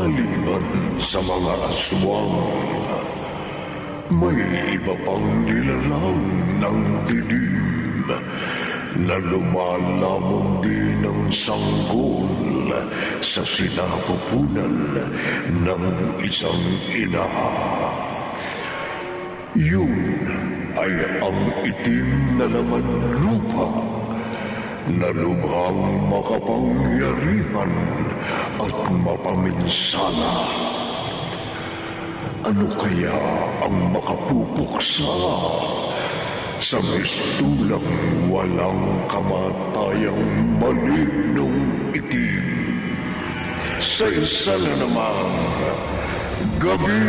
Maliban sa mga aswang, may iba pang nilalang ng dilim na lumalamon din ng sanggol sa sinapupunan ng isang ina. Yun ay ang itim na laman lupa na lubhang makapangyarihan at mapaminsala. Ano kaya ang makapupuksa sa mistulang walang kamatayang malignong itim sa isa na namang gabi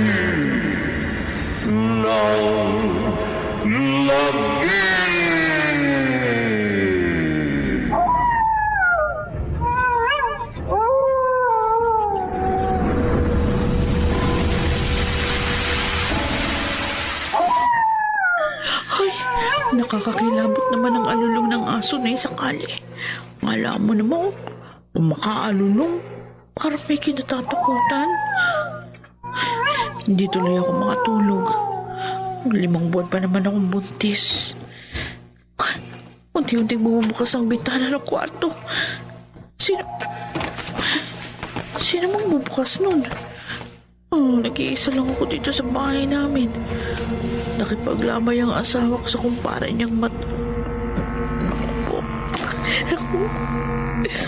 ng lagi? Nakakakilabot naman ang alulong ng aso na sakali. Alam mo naman, kung makaalulong, parang may kinatatakutan. Hindi tuloy ako makatulog. 5 buwan pa naman akong buntis. Unti-unting bumubukas ang bintana ng kwarto. Sino mang bubukas nun? Nag-iisa lang ako dito sa bahay namin. Nakipaglamay ang asawa ko sa kumpara niyang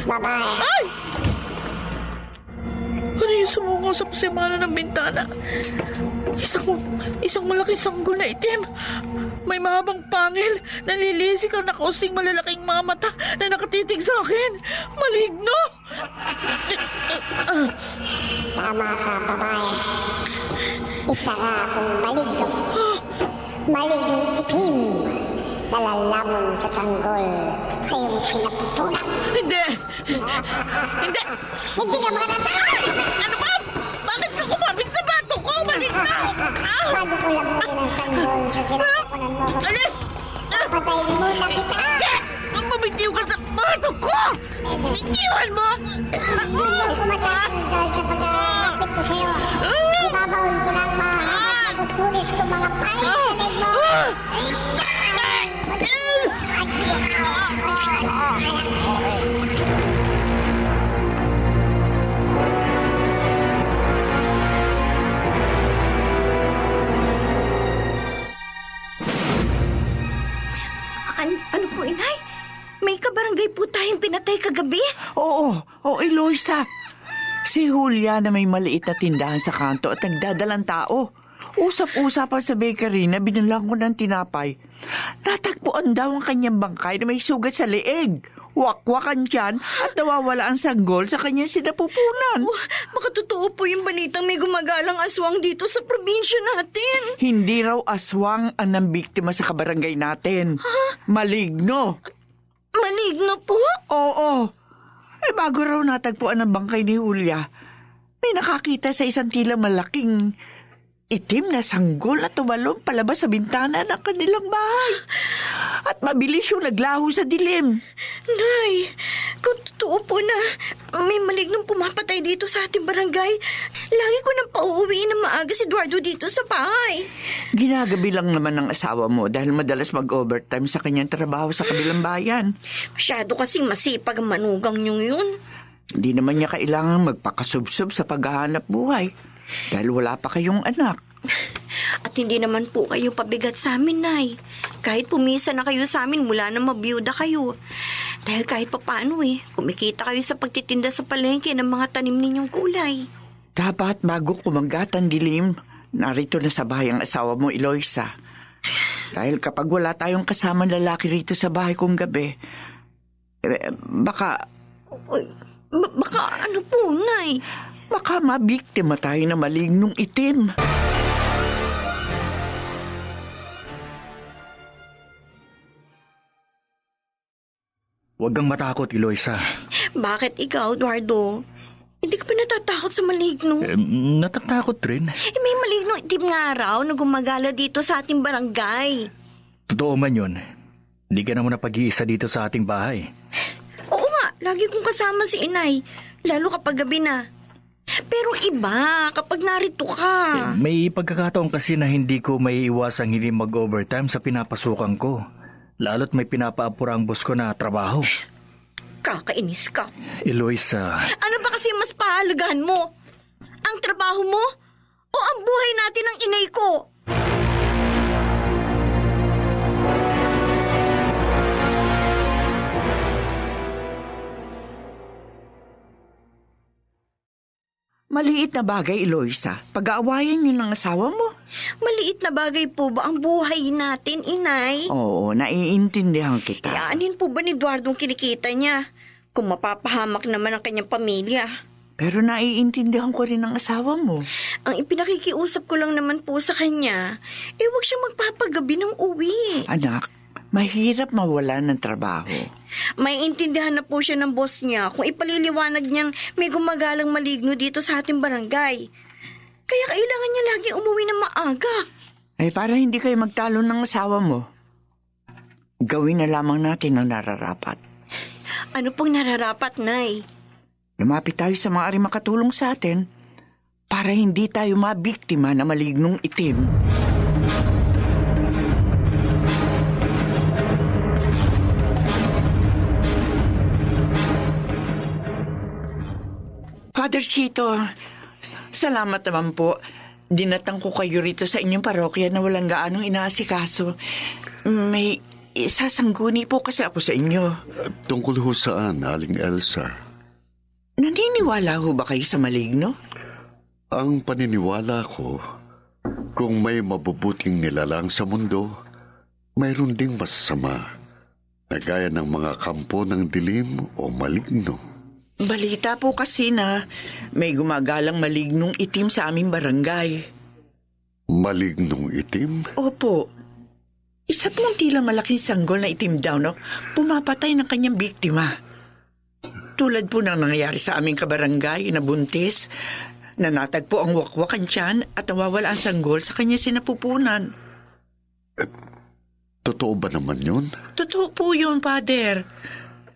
Babae. Ay! Ano yung sumungaw sa pasimano ng bintana? Isang malaking sanggol na itim. May mahabang pangil. Nalilisik ang nakausing malalaking mga mata na nakatitig sa akin. Maligno! Tama ka, babae. Isa nga akong maligno. Malignong itim. Nalalamon sa sanggol sa iyong sinapupunan. Hindi! Hindi! Hindi ka makatatakas! Ano ba? Bakit ka kumapit sa bato ko? Maligno! Bago ko lang muna ng sanggol sa sinapupunan mo. Alis! Patayin muna kita! Hindi! Ang mabitiw ka sa bato ko! Itiwan mo! Hindi mo kumatay dahil sa pag-apit ko sa'yo. Ibabaon ko lang tutulis ko mga palit sa leg mo. Ano po, inay? May kabarangay po tayong pinatay kagabi? Oo, Eloisa. Si Julia na may maliit na tindahan sa kanto at nagdadalang tao. Usap-usapan sa bakery na binulang ko ng tinapay. Natagpuan daw ang kanyang bangkay na may sugat sa leeg. Wakwakan dyan at nawawala ang sanggol sa kanyang sinapupunan. Baka totoo po yung balitang may gumagalang aswang dito sa probinsya natin. Hindi raw aswang ang nambiktima sa kabarangay natin. Maligno. Maligno po? Oo. Bago raw natagpuan ang bangkay ni Julia, may nakakita sa isang tila malaking itim na sanggol na tumalon palabas sa bintana ng kanilang bahay. At mabilis yung naglaho sa dilim. Nay, kung totoo po na may malignong pumapatay dito sa ating barangay, lagi ko nang pauuwiin na maaga si Eduardo dito sa bahay. Ginagabi lang naman ng asawa mo dahil madalas mag-overtime sa kanyang trabaho sa kabilang bayan. Masyado kasing masipag ang manugang niyong yun. Hindi naman niya kailangan magpakasubsob sa paghahanap buhay dahil wala pa kayong anak. At hindi naman po kayo pabigat sa amin, Nay. Kahit pumisa na kayo sa amin mula na mabiyuda kayo. Dahil kahit papaano kumikita kayo sa pagtitinda sa palengke ng mga tanim ninyong kulay. Dapat bago kumagat ang dilim, narito na sa bahay ang asawa mo, Eloisa. Dahil kapag wala tayong kasamang lalaki rito sa bahay kong gabi, baka ano po, Nay? Baka mabiktima tayo na malignong itim. Huwag kang matakot, Eloisa. Bakit ikaw, Eduardo? Hindi ka pa natatakot sa maligno? Natatakot rin. May maligno itim nga raw na gumagala dito sa ating barangay. Totoo man yun. Hindi ka naman napag-iisa dito sa ating bahay. Oo nga, lagi kong kasama si inay. Lalo kapag gabi na. Pero iba, kapag narito ka. May pagkakataon kasi na hindi ko may iwasang hindi mag-overtime sa pinapasukan ko. Lalo't may pinapaapura ang boss ko na trabaho. Kakainis ka. Eloisa. Ano ba kasi mas pahalagahan mo? Ang trabaho mo? O ang buhay natin ng inay ko? Maliit na bagay, Eloisa. Pag-aawayan niyo ng asawa mo. Maliit na bagay po ba ang buhay natin, inay? Oo, naiintindihan kita. Kayaanin po ba ni Eduardo ang kinikita niya? Kung mapapahamak naman ang kanyang pamilya. Pero naiintindihan ko rin ang asawa mo. Ang ipinakikiusap ko lang naman po sa kanya, huwag siya magpapagabi ng uwi. Anak, mahirap mawala ng trabaho. May intindihan na po siya ng boss niya kung ipaliliwanag niyang may gumagalang maligno dito sa ating barangay. Kaya kailangan niya lagi umuwi na maaga. Ay, para hindi kayo magtalo ng asawa mo, gawin na lamang natin ang nararapat. Ano pong nararapat, Nay? Lumapit tayo sa maaari makatulong sa atin para hindi tayo mabiktima na malignong itim. Father Chito, salamat naman po. Dinatang ko kayo rito sa inyong parokya na walang gaanong inaasikaso. May isasangguni po kasi ako sa inyo. Tungkol ho saan, Aling Elsa? Naniniwala ho ba kayo sa maligno? Ang paniniwala ko, kung may mabubuting nilalang sa mundo, mayroon ding masama, na gaya ng mga kampo ng dilim o maligno. Balita po kasi na may gumagalang malignong itim sa aming barangay. Malignong itim? Opo. Isa pong tila malaking sanggol na itim daw na pumapatay ng kanyang biktima. Tulad po ng nangyayari sa aming kabarangay na buntis, na natagpo ang wakwakan tiyan at nawawala ang sanggol sa kanya sinapupunan. Totoo ba naman yun? Totoo po yun, Father.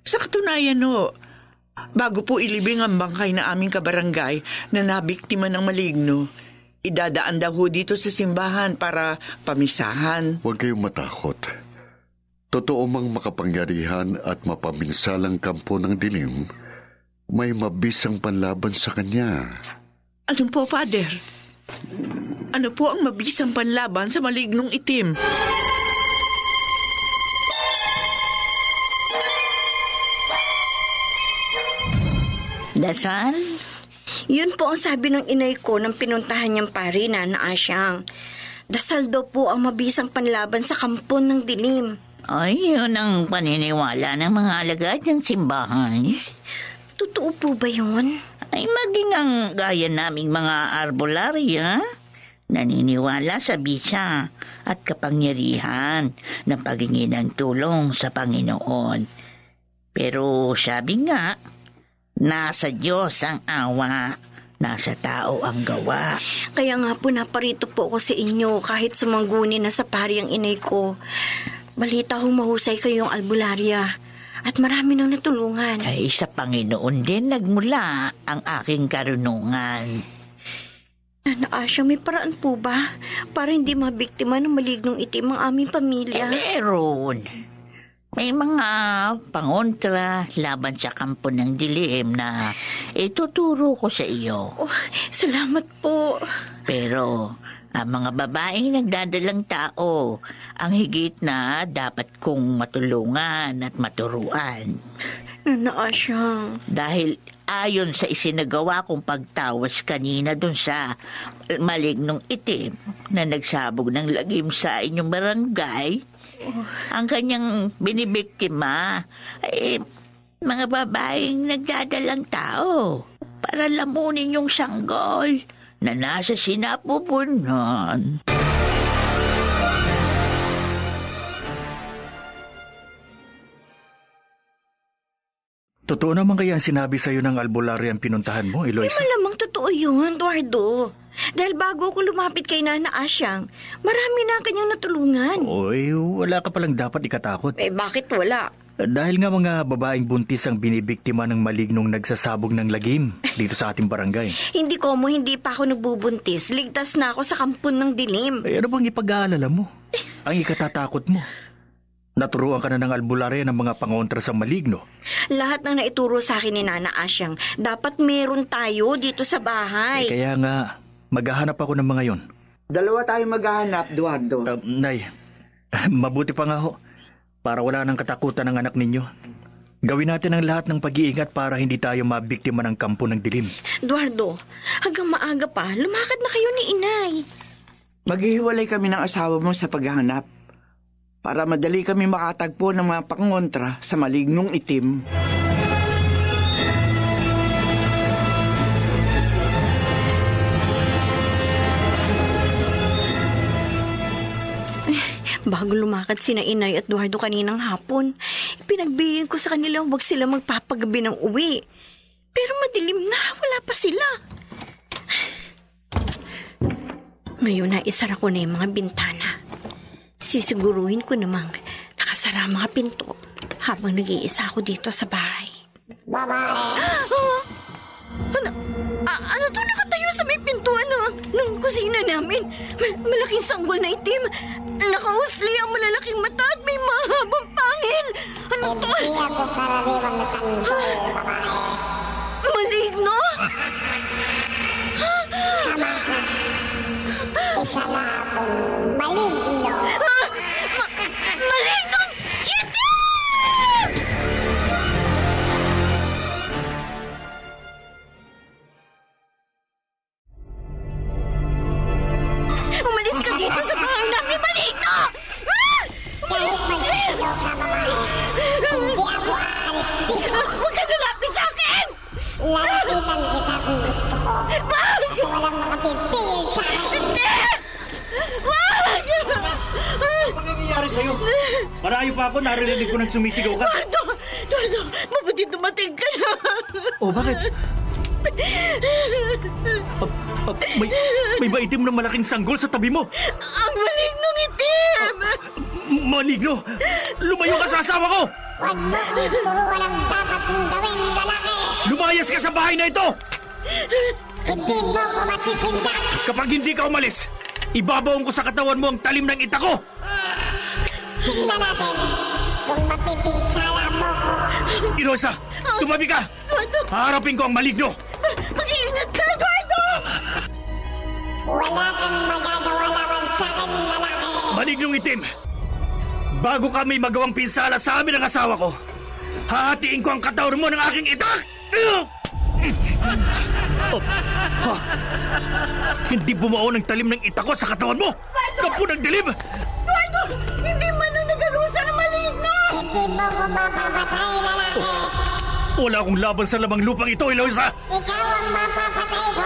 Sa katunayan ho, bago po ilibing ang bangkay na aming kabarangay na nabiktima ng maligno, idadaan daw ho dito sa simbahan para pamisahan. Huwag kayong matakot. Totoo mang makapangyarihan at mapaminsalang kampo ng dilim, may mabisang panlaban sa kanya. Ano po, Father? Ano po ang mabisang panlaban sa malignong itim? Dasal? Yun po ang sabi ng inay ko nang pinuntahan niyang pari na Asyang. Dasal daw po ang mabisang panlaban sa kampon ng dilim. Ay, yun ang paniniwala ng mga alagad ng simbahan. Totoo po ba yun? Ay, maging ang gaya naming mga arbolarya, naniniwala sa bisa at kapangyarihan ng paghingi ng tulong sa Panginoon. Pero sabi nga, nasa Diyos ang awa, nasa tao ang gawa. Kaya nga po naparito po ako sa inyo kahit sumangguni na sa pari ang inay ko. Balita hong mahusay kayong albularya at marami nang natulungan. Ay, sa Panginoon din nagmula ang aking karunungan. Nana Asya, may paraan po ba para hindi mabiktima ng malignong itim ang aming pamilya? Meron. May mga pangontra laban sa kampo ng dilim na ituturo ko sa iyo. Oh, salamat po. Pero ang mga babaeng nagdadalang tao ang higit na dapat kong matulungan at maturuan. Nana Asya. Dahil ayon sa isinagawa kong pagtawas kanina dun sa malignong itim na nagsabog ng lagim sa inyong barangay, ang kanyang binibiktima ay mga babaeng nagdadalang tao para lamunin yung sanggol na nasa sinapupunan. Totoo naman kaya ang sinabi sa'yo ng albularya ang pinuntahan mo, Eloisa? Malamang totoo yun, Eduardo. Dahil bago ko lumapit kay Nana Asyang, marami na kanyang natulungan. Oy, wala ka palang dapat ikatakot. Bakit wala? Dahil nga mga babaeng buntis ang binibiktima ng malignong nagsasabog ng lagim dito sa ating barangay. Hindi pa ako nagbubuntis. Ligtas na ako sa kampon ng dilim. Ay, ano bang ipag-aalala mo? Ang ikatatakot mo? Naturuan ka na ng albularya ng mga pangontra sa maligno. Lahat ng naituro sa akin ni Nana Asyang, dapat meron tayo dito sa bahay. Kaya nga, maghahanap ako ng mga yon. Dalawa tayo maghahanap, Eduardo. Nay, mabuti pa nga ho. Para wala nang katakutan ng anak ninyo. Gawin natin ang lahat ng pag-iingat para hindi tayo mabiktima ng kampo ng dilim. Eduardo, hanggang maaga pa, lumakad na kayo ni Inay. Maghihiwalay kami ng asawa mo sa paghahanap para madali kami makatagpo ng mga pangontra sa malignong itim. Bago lumakad sina Inay at Eduardo kaninang hapon, pinagbilin ko sa kanila huwag sila magpapagabi ng uwi. Pero madilim na, wala pa sila. Ngayon na isara ko na yung mga bintana. Sisiguruhin ko namang nakasara ang mga pinto habang nag-iisa ako dito sa bahay. Babae. Ano to nakatayo sa may pintuan ng kusina namin? Malaking sanggol na itim. Nakausli ang malalaking mata at may mahabang pangil. Ano to? Hindi ako karaniwang na tanggol, babae. Maligno? Tama ka. Isa na akong maligno. Malignong itim! Umalis ka dito sa bahay namin, maligno! Kahit magsisigaw ka, babae, hindi ako aalis dito. Huwag ka lalapit sa akin! Lalapitan kita kung gusto ko. At walang makapipigil sa akin. Ano nangyayari sa'yo? Malayo pa ako, narinig ko nang sumisigaw ka. Eduardo, mabuti dumating ka na. Oh, bakit? May maitim na malaking sanggol sa tabi mo. Ang malignong itim! Maligno! Lumayo ka sa asawa ko! Huwag mo akong turuan ang dapat kong gawin, lalaki. Lumayas ka sa bahay na ito! Hindi mo ko masisindak. Kapag hindi ka umalis, ibabaon ko sa katawan mo ang talim ng ita ko! Tingnan natin kung mapipinsala mo ko. Irosa, tumabi ka! Haharapin ko ang maligno! Mag-iingat ka, Eduardo! Wala kang magagawa laban sa akin, lalaki. Malignong itim! Bago kami magawang pinsala sa amin ng asawa ko, hahatiin ko ang katawan mo ng aking itak! Hindi bumao ng talim ng ita ko sa katawan mo! Kampo ng dilim! Eduardo! Hindi man ang nagalusa ng maligno! Hindi mo ko mapapatay, lalaki. Wala akong laban sa lamang lupang ito, Eloisa! Ikaw ang mapapatay ko.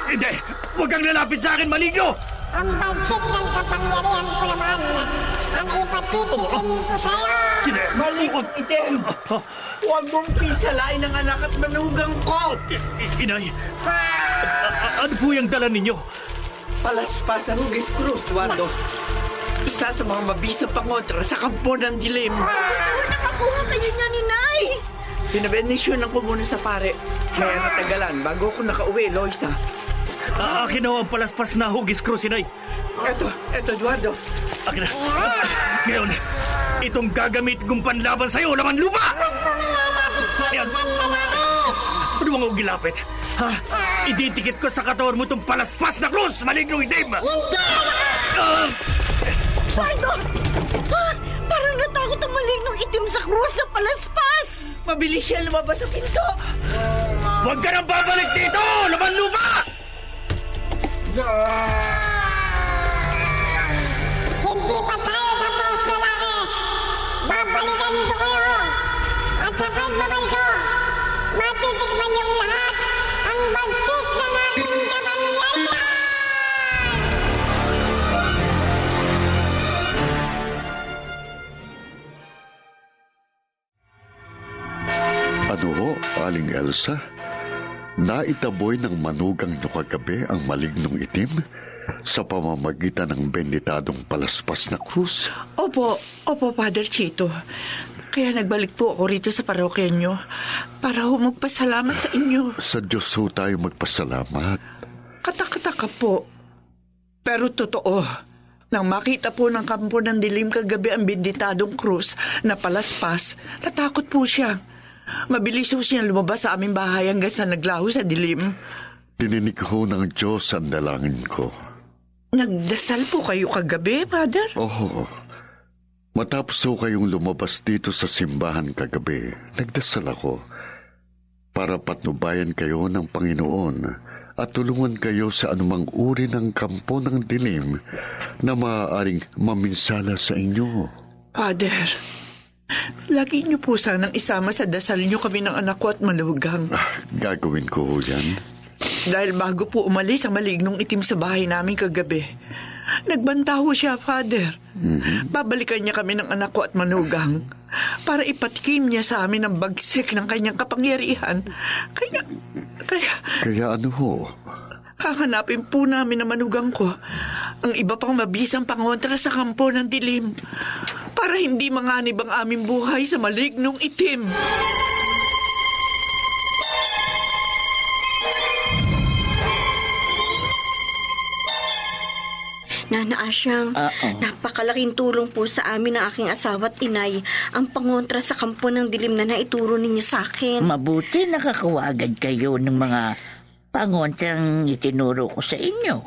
Hindi! Huwag kang lalapit sa akin, maligno! Ang bansik ng kapangyarihan ko naman ang ipatitikin ko sa'yo. Malignong itim! Huwag mong pinsalain ang anak at manugang ko! Inay, ano po yung dala ninyo? Palaspas ang Hugis Cruz, Eduardo. Isa sa mga mabisang pangontra sa kampo ng dilim. Nakakuha kayo niya ni Nay! Pinabenisyonan ko muna sa pare. Kaya natagalan bago ako nakauwi, Loisa. Akin na ang palaspas na Hugis Cruz, Inay. Eto, Eduardo. Akin na. Ngayon, itong gagamit kong panlaban sa'yo, laman lupa! Ayan. Ano ang ugilapit? Ha? Ididikit ko sa katawan mo itong palaspas na krus, malignong itim! Eduardo! Parang natakot ang malignong itim sa krus na palaspas! Mabilis siya lumabas sa pinto. Huwag ka nang babalik dito! Laman lupa! Hindi pa tayo tapos, lalaki. Babalikan ko kayo. At sa pagbabalik ko, matitikman yung lahat ang bansik ng aking kapangyarihan. Ano ho, Aling Elsa? Naitaboy ng manugang nyo kagabi ang malignong itim sa pamamagitan ng benditadong palaspas na krus? Opo, Father Chito. Kaya nagbalik po ako rito sa parokya nyo para ho magpasalamat sa inyo. Sa Diyos ho tayo magpasalamat. Katakataka po. Pero totoo, nang makita po ng kampo ng dilim kagabi ang binditadong krus na palaspas, natakot po siya. Mabilis ho siya lumabas sa aming bahay hanggang sa naglaho sa dilim. Dininig ho ng Diyos ang dalangin ko. Nagdasal po kayo kagabi, Father? Oo. Matapos ho kayong lumabas dito sa simbahan kagabi, nagdasal ako para patnubayan kayo ng Panginoon at tulungan kayo sa anumang uri ng kampo ng dilim na maaaring maminsala sa inyo. Father, lagi niyo po sanang isama sa dasal niyo kami ng anak ko at malugang. Gagawin ko ho yan. Dahil bago po umalis ang malignong itim sa bahay namin kagabi, nagbanta ho siya, Father. Babalikan niya kami ng anak ko at manugang para ipatkim niya sa amin ang bagsik ng kanyang kapangyarihan. Kaya ano ho? Hahanapin po namin ang manugang ko ang iba pang mabisang pangontra sa kampo ng dilim para hindi manganib ang aming buhay sa malignong itim. Nana Asyang, napakalaking tulong po sa amin ng aking asawa at inay ang pangontra sa kampo ng dilim na naituro ninyo sa akin. Mabuti nakakuha agad kayo ng mga pangontrang itinuro ko sa inyo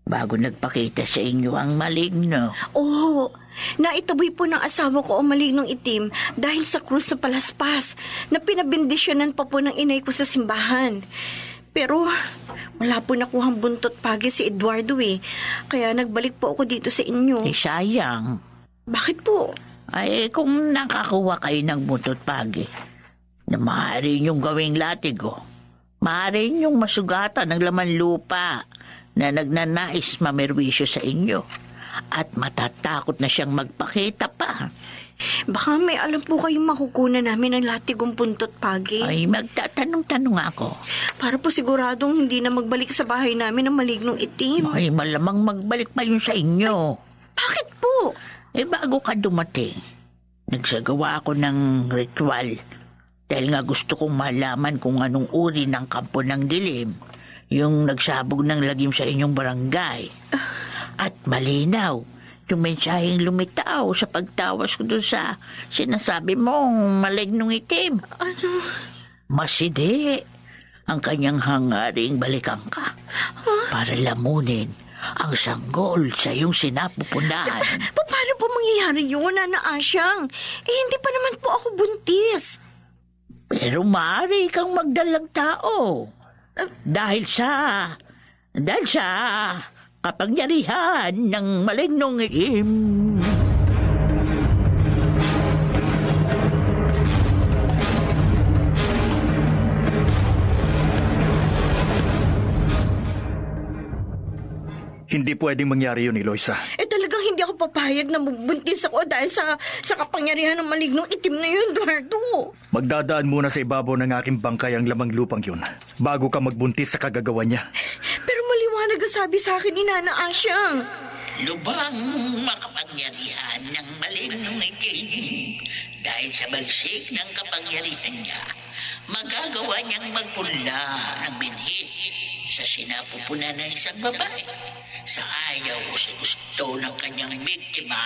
bago nagpakita sa inyo ang maligno. Oo, naitaboy po ng asawa ko ang malignong itim dahil sa krus sa palaspas na pinabindisyonan pa po ng inay ko sa simbahan. Pero wala po nakuhang buntot pagi si Eduardo kaya nagbalik po ako dito sa inyo. Sayang. Bakit po? Ay, kung nakakuha kayo ng buntot pagi na maaari niyong gawing latigo, maaari niyong masugatan ng laman lupa na nagnanais mamerwisyo sa inyo at matatakot na siyang magpakita pa. Baka may alam po kayong makukunan namin ng latigong puntot pagi. Ay, magtatanong-tanong ako. Para po siguradong hindi na magbalik sa bahay namin ang malignong itim. Ay, malamang magbalik pa yun sa inyo. Bakit po? Bago ka dumating, nagsagawa ako ng ritual dahil nga gusto kong malaman kung anong uri ng kampo ng dilim yung nagsabog ng lagim sa inyong barangay. At malinaw yung mensaheng lumitaw sa pagtawas ko doon sa sinasabi mong malignong itim. Ano? Masidi ang kanyang hangaring balikan ka para lamunin ang sanggol sa iyong sinapupunan. Paano po mangyayari yun, Nana Asyang? Hindi pa naman po ako buntis. Pero maaari kang magdalang tao. Dahil sa kapangyarihan ng malignong itim. Hindi pwedeng mangyari yun, Eloisa. Talagang hindi ako papayag na magbuntis ako dahil sa kapangyarihan ng malignong itim na yun, Eduardo. Magdadaan muna sa ibabaw ng aking bangkay ang lamang lupang yun bago ka magbuntis sa kagagawa niya. Pero maliwanag ang sabi sa akin ni Nana Asyang. Lubang makapangyarihan ng malignong itim. Dahil sa bagsik ng kapangyarihan niya, magagawa niyang magpula ng binhi sa sinapupunan ng isang babae sa ayaw o sa gusto ng kanyang biktima.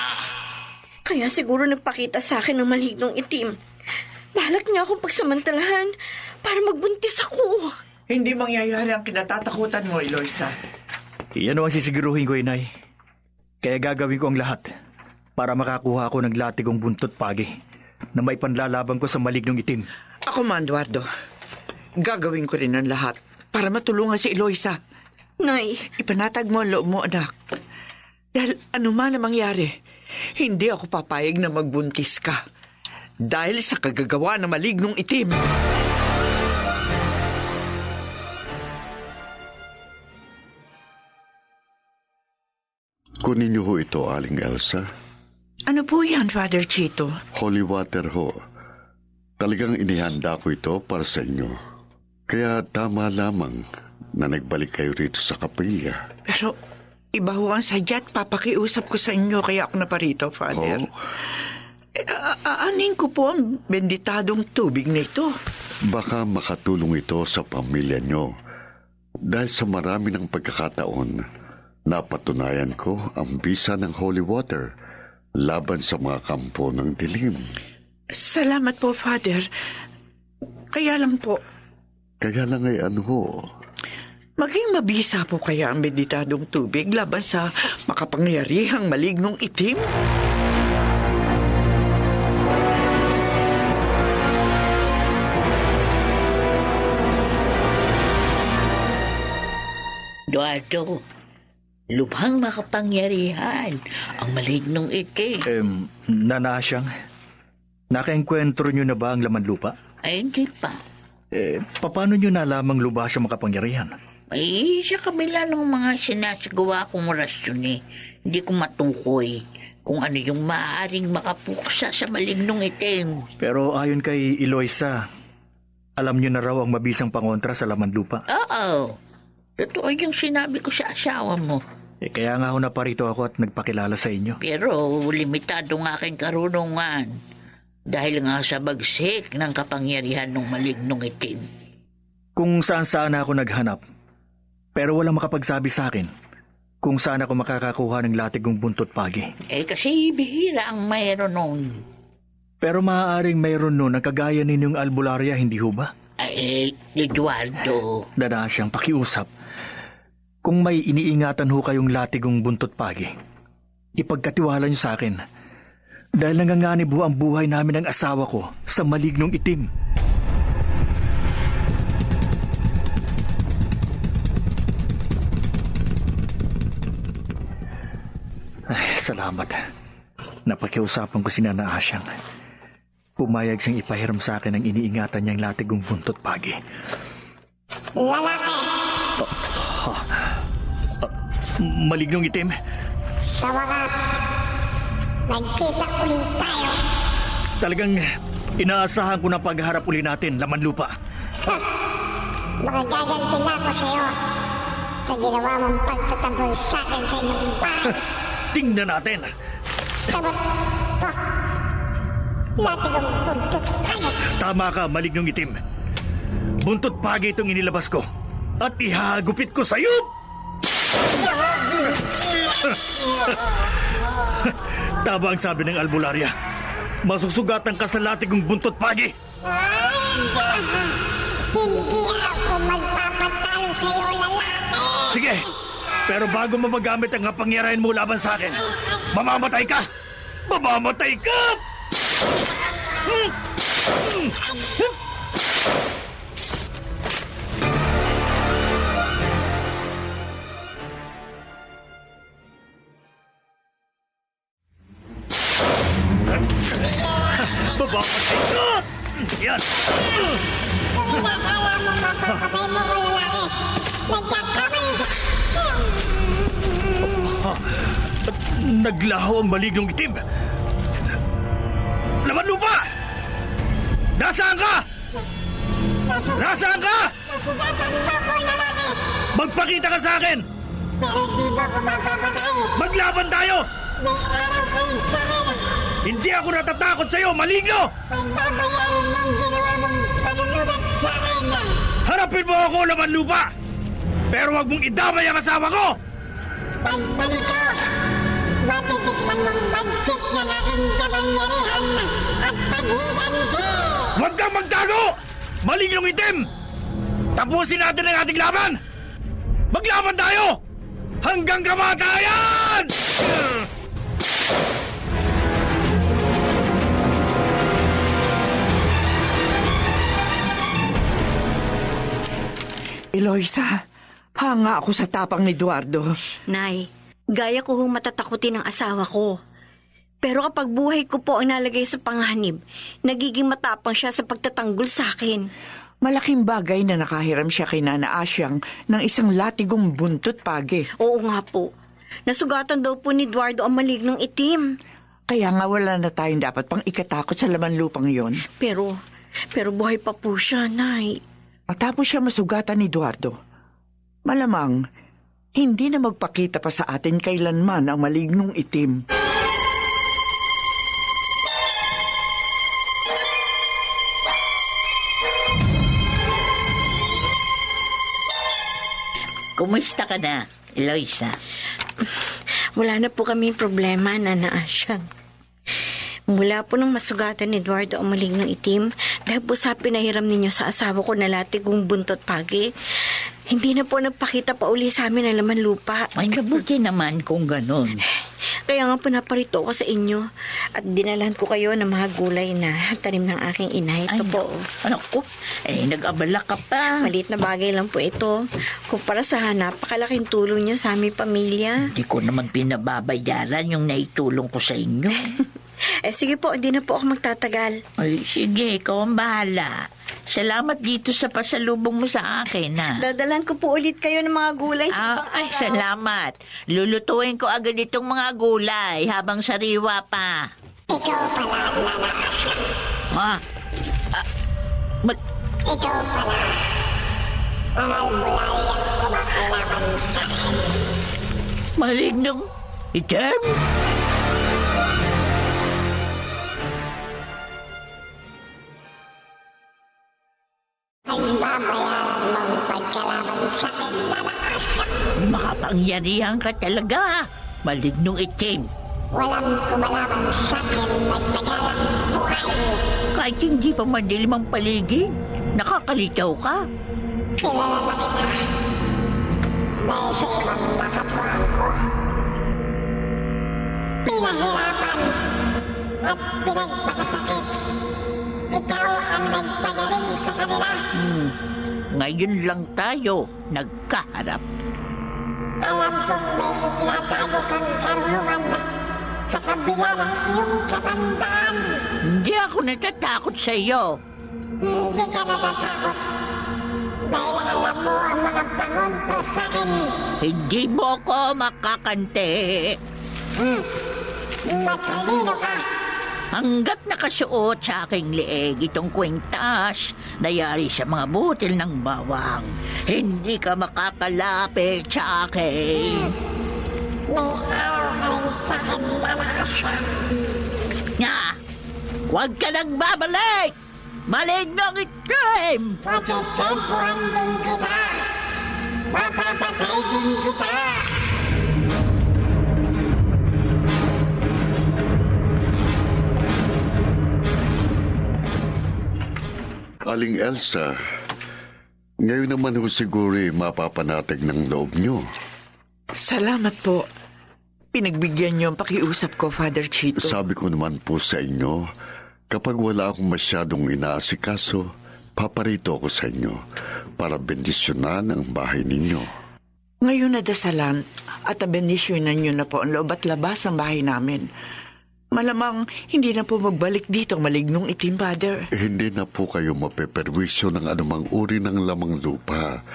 Kaya siguro nagpakita sa akin ng malignong itim. Balak niya akong pagsamantalahan para magbuntis ako. Hindi mangyayari ang kinatatakutan mo, Eloisa. Iyan ang sisiguruhin ko, Inay. Kaya gagawin ko ang lahat para makakuha ako ng latigong buntot pagi na may panlalaban ko sa malignong itim. Ako, Eduardo, gagawin ko rin ang lahat para matulungan si Eloisa. Nay, ipanatag mo ang loob mo, anak. Dahil anuman na mangyari, hindi ako papayag na magbuntis ka. Dahil sa kagagawa ng malignong itim. Kunin niyo ho ito, Aling Elsa. Ano po yan, Father Chito? Holy water ho. Talagang inihanda ko ito para sa inyo. Kaya tama lamang na nagbalik kayo rito sa kapilya. Pero iba ho ang sadya at papakiusap ko sa inyo kaya ako naparito, Father. Oh. Aanin ko po ang benditadong tubig na ito. Baka makatulong ito sa pamilya nyo. Dahil sa marami ng pagkakataon, napatunayan ko ang bisa ng holy water laban sa mga kampo ng dilim. Salamat po, Father. Kaya lang po, Kaya lang ho, maging mabisa po kaya ang benditadong tubig laban sa makapangyarihang malignong itim? Eduardo, lubhang makapangyarihan ang malignong itim. Nanasyang, nakaengkwentro nyo na ba ang laman lupa? Ay, hindi pa. Paano nyo nalamang lubha siya makapangyarihan? Ay, sa kabila ng mga sinasagawa kong orasyon hindi ko matukoy kung ano yung maaaring makapuksa sa malignong itim. Pero ayon kay Eloisa, alam nyo na raw ang mabisang pangontra sa laman lupa. Oo. Totoo yung sinabi ko sa asawa mo. Kaya nga ho naparito ako at nagpakilala sa inyo. Pero limitado ng aking karunungan dahil nga sa bagsik ng kapangyarihan ng malignong itim. Kung saan-saan ako naghanap, pero walang makapagsabi sa akin kung saan ako makakakuha ng latigong buntot pagi. Kasi bihira ang mayroon nun. Pero maaaring mayroon nun ang kagaya ninyong albularya, hindi ho ba? Eduardo. Dada siyang pakiusap. Kung may iniingatan ho kayong latigong buntot pagi, ipagkatiwala niyo sa akin. Dahil nanganganib ho ang buhay namin ng asawa ko sa malignong itim. Ay, salamat. Napakiusapan ko si Nana Asyang. Pumayag siyang ipahiram sa akin ang iniingatan niyang latigong buntot pagi. Lalaki! Malignong itim? Sa wakas, nagkita ulit tayo. Talagang inaasahan ko na pagharap uli natin, laman lupa. Magaganti na ako sa'yo sa ginawa mong pagtatanggol sa akin sa inyong bahay. Tingnan natin. Sabot ko, latigong buntot tayo. Tama ka, malignong itim. Buntot pagi itong inilabas ko at ihagupit ko sa'yo! Tama ang sabi ng albularya. Masusugatan ka sa latigong buntot pagi. Hindi ako magpapatalo sa'yo, lalaki. Sige, pero bago mo magamit ang kapangyarihan mo laban sa akin, mamamatay ka! Mamamatay ka! Mamamatay ka! Yan! Kung inakala mo mapapatay mo ko, lalaki, nagkakamali ka. Naglaho ang malignong itim. Laman lupa! Nasaan ka? Nasaan ka? Nasugatan mo ko, lalaki. Magpakita ka sa akin! Pero di ba ko mapapatay? Maglaban tayo! May araw kayo sa akin. Hindi ako natatakot sa'yo, maligno! Pagbabayaran mo ang ginawa mong panunod sa akin. Harapin mo ako, laman lupa! Pero wag mong idamay ang asawa ko! Pagbalik ko, matitikman mong bagsik ng aking kapangyarihan at paghiganti. Huwag kang magtago! Malignong itim! Tapusin natin ang ating laban! Maglaban tayo! Hanggang kamatayan! Eloisa, hanga ako sa tapang ni Eduardo. Nay, gaya ko hong matatakutin ng asawa ko. Pero kapag buhay ko po ang nalagay sa panganib, nagiging matapang siya sa pagtatanggol sa akin. Malaking bagay na nakahiram siya kay Nana Asyang ng isang latigong buntot pagi. Oo nga po. Nasugatan daw po ni Eduardo ang malignong itim. Kaya nga wala na tayong dapat pang ikatakot sa laman lupang yon. Pero buhay pa po siya, Nay. Matapos siya masugatan ni Eduardo, malamang hindi na magpakita pa sa atin kailanman ang malignong itim. Kumusta ka na, Eloisa? Wala na po kami problema, Nana Asyang. Mula po nang masugatan ni Eduardo ang malignong itim, dahil po sa pinahiram ninyo sa asawa ko na lati kong buntot pagi, hindi na po nagpakita pa uli sa amin ang laman lupa. Ay, mabuti naman kung ganun. Kaya nga po naparito ko sa inyo at dinalan ko kayo ng mga gulay na tanim ng aking ina. Ito po. Ano ko? Nag-abala ka pa. Maliit na bagay lang po ito. Kumpara sa napakalaking tulong niyo sa aming pamilya. Hindi ko naman pinababayaran yung naitulong ko sa inyo. Sige po, hindi na po ako magtatagal. Ay, sige, ikaw ang bahala. Salamat dito sa pasalubong mo sa akin, ha? Dadalan ko po ulit kayo ng mga gulay sa ibang Ay, araw. salamat. Lulutuin ko agad itong mga gulay habang sariwa pa. Ikaw pala, Nana Asyang. Ha? Ikaw pala. Ang albularya kumakalaban sa akin. Malignong item? Ang babayaran mong pagkalaban sa akin, Nana Asyang. Makapangyarihan ka talaga. Malignong itim. Walang kumalaban sa akin nagtagalang buhay. Kahit hindi pa madilim ang paligid, nakakalitaw ka. Kilala na kita. Dahil sa ibang nakatuwang ko. Pinahirapan at pinagpakasakit. Ikaw ang nagpagaling sa kanila. Ngayon lang tayo nagkaharap. Alam kong may itinatago kang karunungan sa kabila ng iyong katandaan. Hindi ako natatakot sa iyo. Hindi ka natatakot. Dahil alam mo ang mga pangontra sa akin. Hindi mo ako makakante. Matalino ka. Hanggat nakasuot sa aking leeg itong kwintas na yari sa mga butil ng bawang, hindi ka makakalapit sa akin. May araw ka rin sa akin, Nana Asyang. Nga, huwag ka nang babalik! Malignong itim! Matitempuhan din kita. Mapapatay din kita. Aling Elsa, ngayon naman ho siguro mapapanatag ng loob nyo. Salamat po. Pinagbigyan niyo ang pakiusap ko, Father Chito. Sabi ko naman po sa inyo, kapag wala akong masyadong inaasikaso, paparito ako sa inyo para bendisyonan ang bahay ninyo. Ngayon na dasalan at bendisyonan niyo na po ang loob at labas ang bahay namin. Malamang hindi na po magbalik dito ang malignong itim, Father. Hindi na po kayo mapeperwisyo ng anumang uri ng lamang lupa.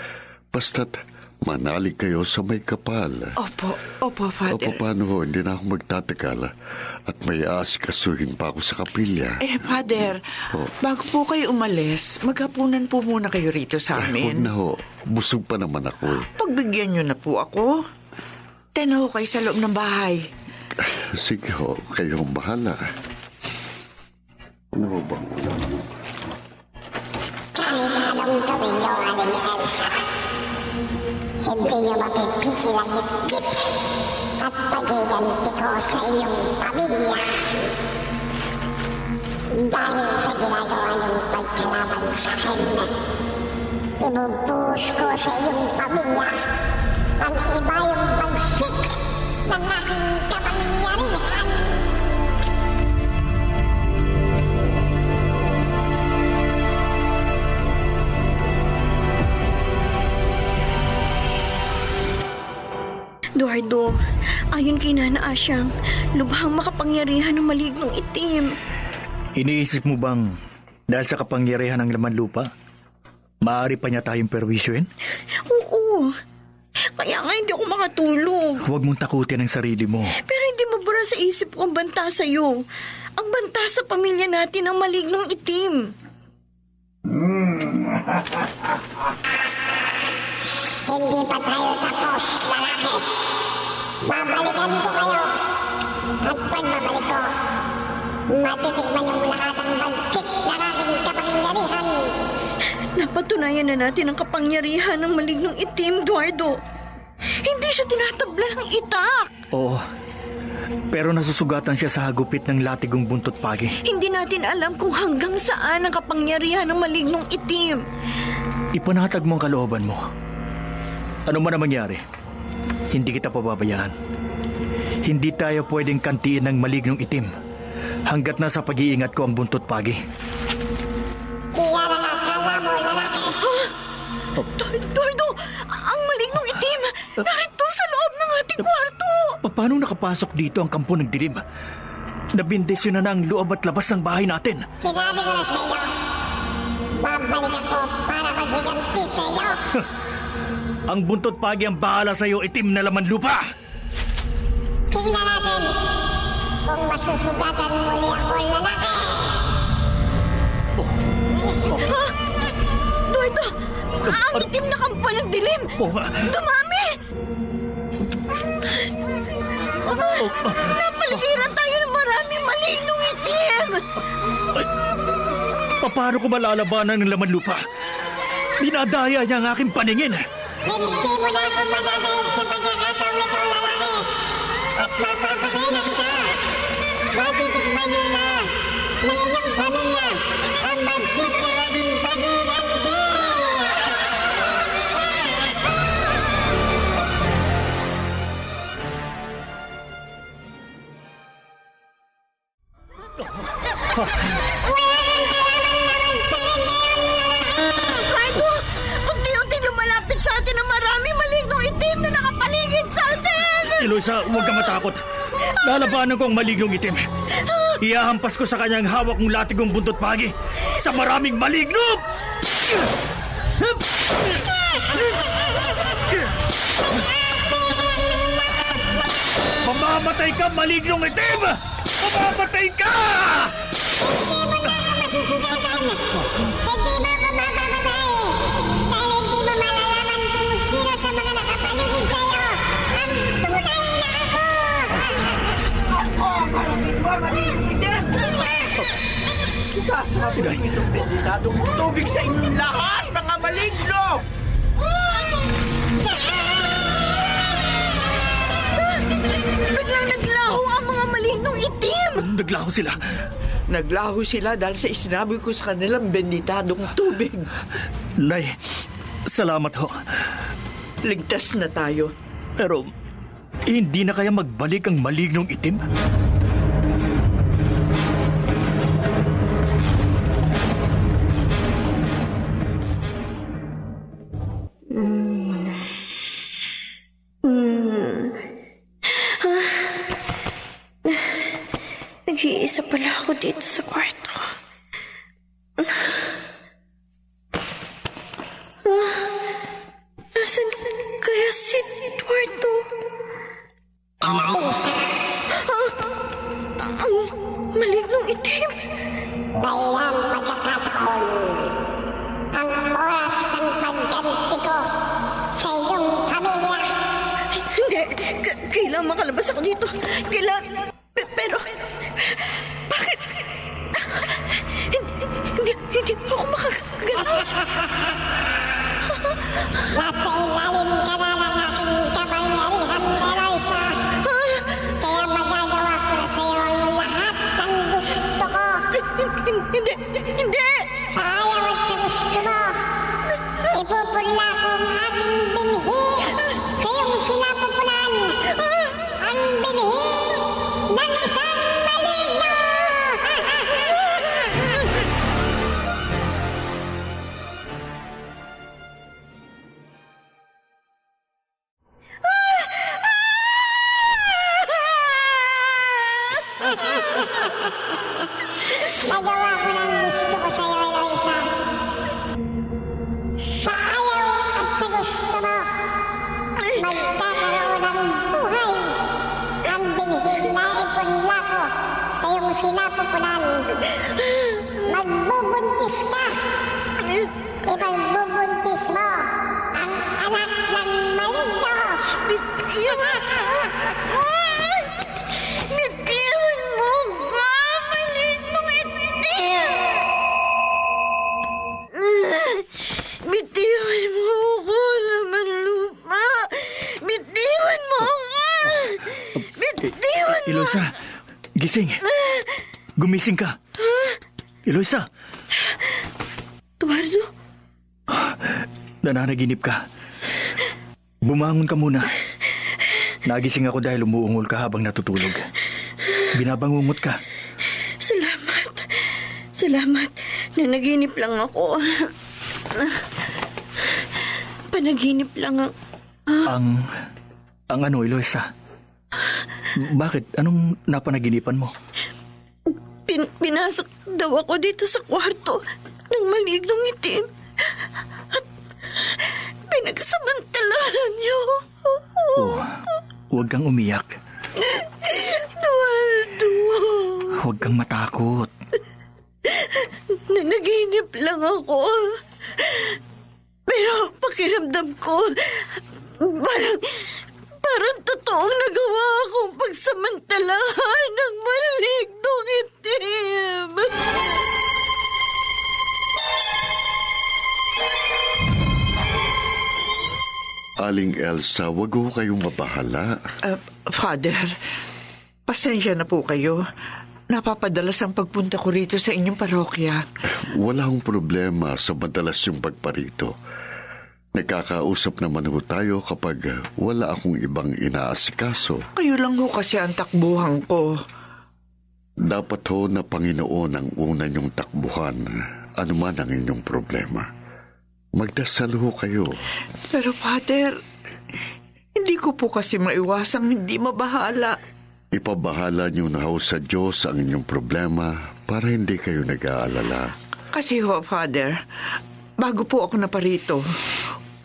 Basta't manalig kayo sa may kapal. Opo, Father. Opo, paano ho? Hindi na ako magtatagal. At may aasikasuhin pa ako sa kapilya. Father, bago po kayo umalis, maghapunan po muna kayo rito sa Huwag amin. na ho. Busog pa naman ako. Pagbigyan niyo na po ako. Tena ho kayo sa loob ng bahay. Sige ho, kayo ang bahala. Ano ba? Kahit anong gawin niyo, Aling Elsa, hindi niyo mapipigil ang gitgit at pagiganti ko sa inyong pamilya. Dahil sa ginagawa niyong pagkalaban sa akin, ibubuhos ko sa iyong pamilya ang iba yung bagsik ng aking kapangyarihan. Eduardo, ayon kay Nana Asyang, lubhang makapangyarihan ng malignong itim. Iniisip mo bang dahil sa kapangyarihan ng laman lupa, maaari pa niya tayong perwisyoin? Oo. Kaya nga hindi ako makatulog. Huwag mong takutin ang sarili mo. Pero hindi mabura sa isip ko ang banta sa'yo. Ang banta sa pamilya natin ang malignong itim. Hindi pa tayo tapos, lalaki. Babalikan ko kayo. At pagbabalik ko, matitikman yung lahat ang bagsik ng aking kapangyarihan. Napatunayan na natin ang kapangyarihan ng malignong itim, Eduardo. Hindi siya tinatabla ng itak. Oo. Pero nasusugatan siya sa hagupit ng latigong buntot pagi. Hindi natin alam kung hanggang saan ang kapangyarihan ng malignong itim. Ipanatag mo ang kalooban mo. Ano man ang mangyari, hindi kita pababayaan. Hindi tayo pwedeng kantiin ng malignong itim hanggat nasa pag-iingat ko ang buntot pagi. Iyan ang akala mo, lalaki. Eduardo, ang malignong itim narito sa loob ng ating kwarto. Paano nakapasok dito ang kampo ng dilim? Nabindisyon na ang loob at labas ng bahay natin. Sinabi ko na sa iyo, babalik ako para maghiganti sa iyo. Ang buntot pagi ang bahala sa iyo, itim na laman lupa. Tingnan natin kung masusugatan muli ako, lalaki. Eduardo, ang itim na kampo ng dilim. Dumami! Napaligiran tayo ng maraming malignong itim. Paano ko malalabanan ng laman lupa? Dinadaya niya ang aking paningin. Hindi mo na ako madadahil sa pagkakataong ito, lalaki. At mapapatay na kita. Matitikman nyo na ng inyong pamilya ang bagsik na naging pag-iganti. Eduardo, unti-unti lumalapit sa atin ang maraming malignong itim na nakapaligid sa atin. Eloisa, huwag kang matakot. Lalabanan ko ang malignong itim. Iyahampas ko sa kanyang hawak ng latigong buntot pagi sa maraming maligno! Mamamatay ka, malignong itim! Mamamatay ka! Hindi mo na ako masusugatan. Hindi mo ako mamamatay. Dahil hindi mo malalaman kung sino sa mga nakapaligid sa'yo ang tunay na ako. Sasabi ng itong benditadong tubig sa inyong lahat, mga maligno! Biglang naglaho ang mga malignong itim. Naglaho sila. Naglaho sila dahil sa isinabi ko sa kanilang benditadong tubig. Nay, salamat ho. Ligtas na tayo. Pero, hindi na kaya magbalik ang malignong itim? Nag-iisa pala ako dito sa kwarto. Nasaan kaya si Eduardo? Ang malignong itim. Dahilan pagkakataon ang oras ng pagganti ko sa iyong pamilya. Hindi, kailangan makalabas ako dito. Kailangan... Pero... Bakit? Hindi ako makagalaw. Nasa ilalim ka na ng aking kapangyarihan, Eloisa. Kaya magagawa ko na sa iyo ang lahat ng gusto ko. Hindi! Sa ayaw at sa gusto mo, ipupunla ko ang aking binhi sa iyong sinapupunan. Ang binhi ng isang maligno! Nagawa ko ng gusto ko sa iyo, Eloisa. Sa ayaw at sa gusto mo, magkakaroon ng buhay ang binhi na ipunla ko sa iyong sinapupunan. Magbubuntis ka. Ipagbubuntis mo ang anak ng maligno. Bitiwan mo ka, malignong itim! Bitiwan mo ko, laman lupa! Bitiwan Gumising. Gumising ka. Eloisa, Eduardo? nananaginip ka. Bumangon ka muna. Nagising ako dahil umuungol ka habang natutulog. Binabangungot ka. Salamat. Salamat. Nanaginip lang ako. Panaginip lang ang... Ang ano, Eloisa? Bakit? Anong napanaginipan mo? Pinasok daw ako dito sa kwarto ng malignong itim. At pinagsamantalahan niyo. Huwag kang umiyak. Eduardo. Huwag kang matakot. Nanaginip lang ako. Pero pakiramdam ko, parang totoong nagawa akong pagsamantalahan ng malignong itim. Aling Elsa, wag ho kayong mabahala. Father, pasensya na po kayo. Napapadalas ang pagpunta ko rito sa inyong parokya. Wala hong problema sa madalas yung pagparito. Nagkakausap naman ho tayo kapag wala akong ibang inaasikaso. Kayo lang ho kasi ang takbuhan ko. Dapat ho na Panginoon ang una niyong takbuhan, anuman ang inyong problema. Magdasal ho kayo. Pero Father, hindi ko po kasi maiwasang hindi mabahala. Ipabahala niyo na ho sa Diyos ang inyong problema para hindi kayo nag-aalala. Kasi ho, Father, bago po ako naparito,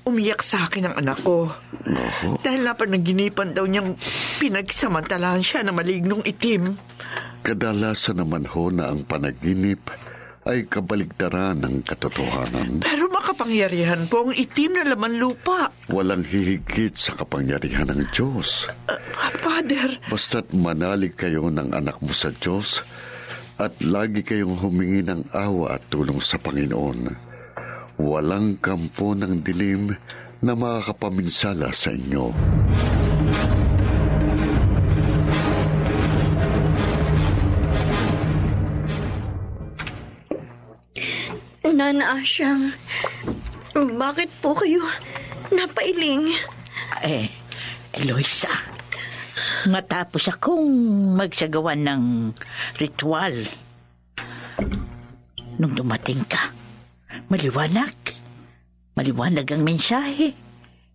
umiyak sa akin ang anak ko. Oho. Dahil napanaginipan daw niyang pinagsamantalahan siya na malignong itim. Kadalasan naman ho na ang panaginip ay kabaligtaran ng katotohanan. Pero makapangyarihan po ang itim na laman lupa. Walang hihigit sa kapangyarihan ng Diyos. Father, Basta't manalig kayo ng anak mo sa Diyos at lagi kayong humingi ng awa at tulong sa Panginoon. Walang kampo ng dilim na makakapaminsala sa inyo. Nana Asyang, bakit po kayo napailing? Eloisa, matapos akong magsagawa ng ritual, nung dumating ka, maliwanag ang mensahe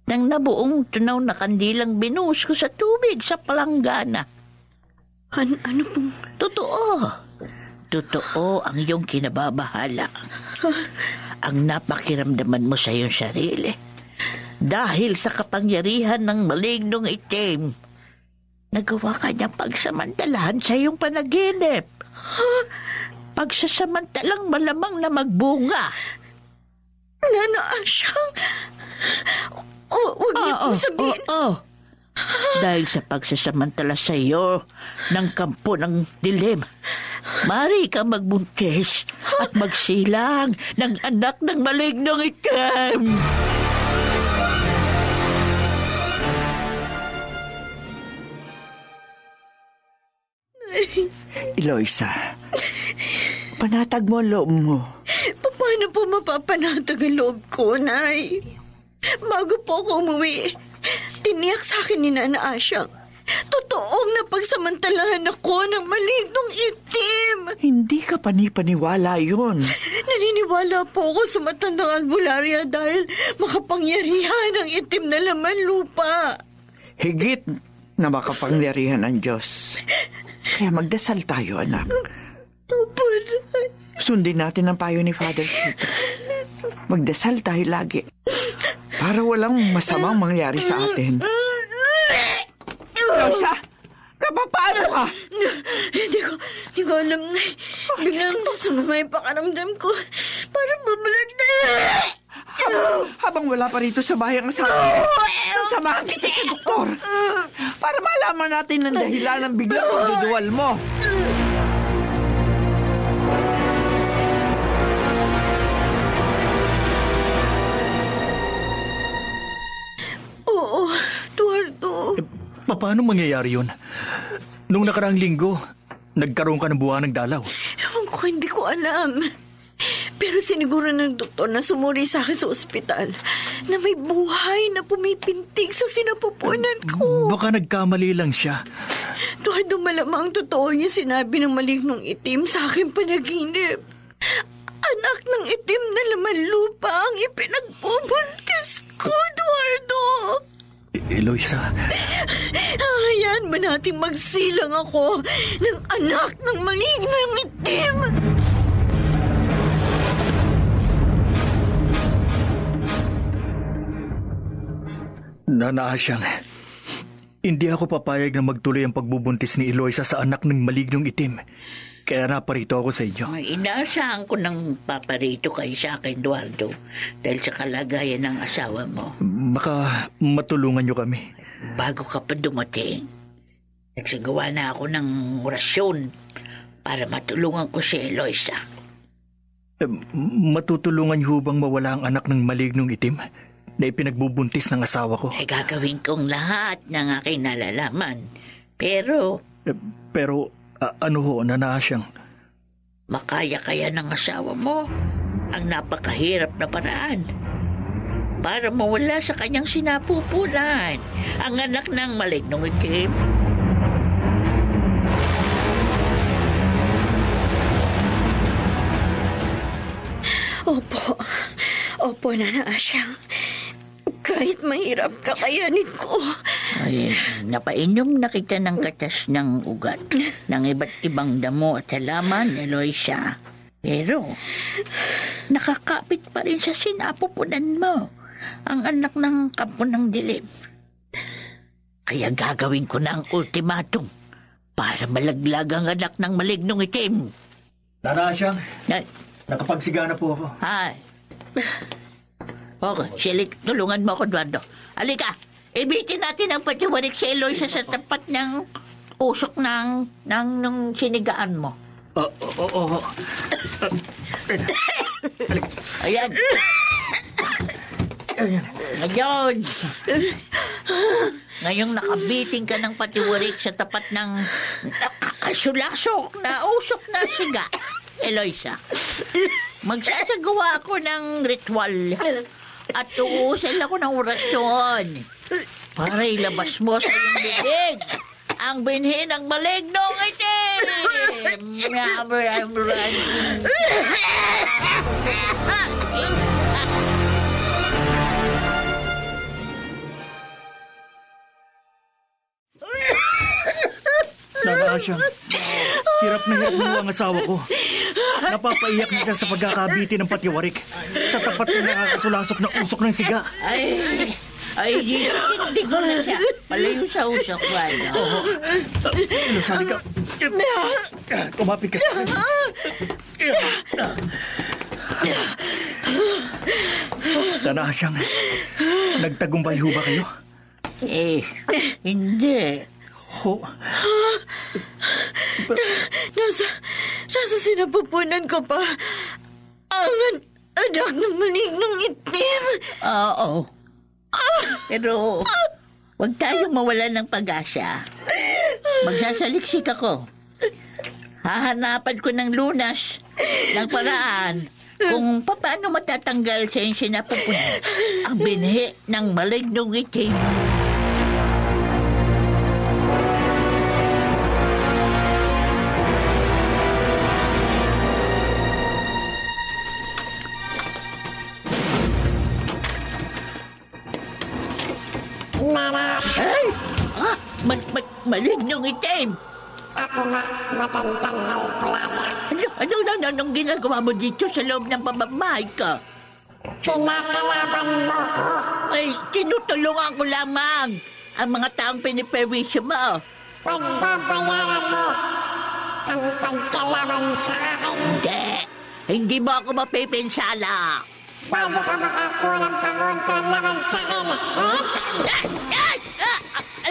ng nabuong tunaw na kandilang binuhos ko sa tubig sa palanggana. Ano pong... Totoo ang iyong kinababahala. Ang napakiramdaman mo sa iyong sarili. Dahil sa kapangyarihan ng malignong itim, nagawa ka niya pagsamantalahan sa iyong panaginip. Pagsasamantalang malamang na magbunga. Nana Asyang, huwag niyo po sabihin. Dahil sa pagsasamantala sa iyo ng kampo ng dilim, maaari kang magbuntis at magsilang ng anak ng malignong itim. Eloisa, panatag mo ang loob mo. Paano po mapapanatag ang loob ko, Nay? Bago po ako umuwi, tiniyak sa akin ni Nana Asyang, totoong napagsamantalahan ako ng malignong itim. Hindi ka panipaniwala yun. Naniniwala po ako sa matandang albularya dahil makapangyarihan ang itim na laman lupa. Higit na makapangyarihan ng Diyos. Kaya magdasal tayo, anak. Opo, Nay. Sundin natin ang payo ni Father Tito. Magdasal tayo lagi. Para walang masamang mangyari sa atin. Rosa! Paano ka? Hindi ko alam, Nay. Biglang sumama yung pakaramdam ko. Parang babalag na. Habang wala pa rito sa bahay ang asawa, sasamahan kita sa doktor. Para malaman natin ang dahilan ng biglang pagduduwal mo. Oo, Eduardo. Paano mangyayari yun? Nung nakaraang linggo, nagkaroon ka ng buwanang dalaw? Ewan ko, hindi ko alam. Pero siniguro ng doktor na sumuri sa akin sa ospital na may buhay na pumipintig sa sinapupunan ko. Baka nagkamali lang siya. Eduardo, malamang totoo yung sinabi ng malignong itim sa akin panaginip. Anak ng itim na laman lupa ang ipinagbubuntis ko, Eduardo. Eloisa. Hayaan ba natin magsilang ako ng anak ng malignong itim? Nana Asyang, hindi ako papayag na magtuloy ang pagbubuntis ni Eloisa sa anak ng malignong itim. Kaya naparito ako sa inyo. Ay, inaasahan ko nang paparito kayo sa akin, Eduardo, dahil sa kalagayan ng asawa mo. Baka matulungan niyo kami. Bago ka pa dumating, nagsagawa na ako ng orasyon para matulungan ko si Eloisa. Matutulungan niyo bang mawala ang anak ng malignong itim na ipinagbubuntis ng asawa ko? Ay, gagawin kong lahat ng aking nalalaman. Pero ano ho, Nana Asyang? makaya-kaya ng asawa mo ang napakahirap na paraan para mawala sa kanyang sinapupunan ang anak ng malignong itim. Opo, Nana Asyang. Kahit mahirap, kakayanin ko. Ay, napainom na kita ng katas ng ugat ng iba't ibang damo at halaman, Eloisa. Pero, nakakapit pa rin sa sinapupunan mo ang anak ng kampo ng dilim. Kaya gagawin ko na ang ultimatum para malaglag ang anak ng malignong itim. Nana Asyang, nakapagsiga na po ako. Ay. Okay, Silik, tulungan mo ako, Eduardo. Halika, ibitin natin ang patiwarik si Eloisa sa tapat ng usok ng sinigaan mo. Oo. Ayan. Ngayong nakabiting ka ng patiwarik sa tapat ng nakakasulasok na usok na siga, Eloisa, magsasagawa ako ng ritual at uusan ako ng orasyon para ilabas mo sa iyong bibig ang binhi ng malignong itim. Nana Asyang, hirap na ang asawa ko. Napapaiyak na siya sa pagkakabiti ng patiwarik sa tapat ng nakakasulasok na usok ng siga. Hindi ko na siya. Palayo sa usok ko, ano? Ilusali ka. Kumapit ka sa akin. Nana Asyang, nagtagumpay ho ba kayo? Hindi. Nasa sinapupunan ko pa ang anak ng malignong itim. Oo. Pero, huwag tayong mawalan ng pag-asa. Magsasaliksik ako. Hahanapan ko ng lunas, ng paraan, kung paano matatanggal sa iyong sinapupunan ang binhi ng malignong itim. Ay! Malignong itim! Ako nga, matanggal pula. Anong ginagawa mo dito sa loob ng pamamahay ka? Kinakalaban mo ko. Ay, tinutulungan ko lamang ang mga taong piniperwisyo mo. Pagbabayaran mo ang pagkalaban sa akin. Hindi mo ako mapipinsala. Bago ka makakuha ng pangontrol laban sa akin.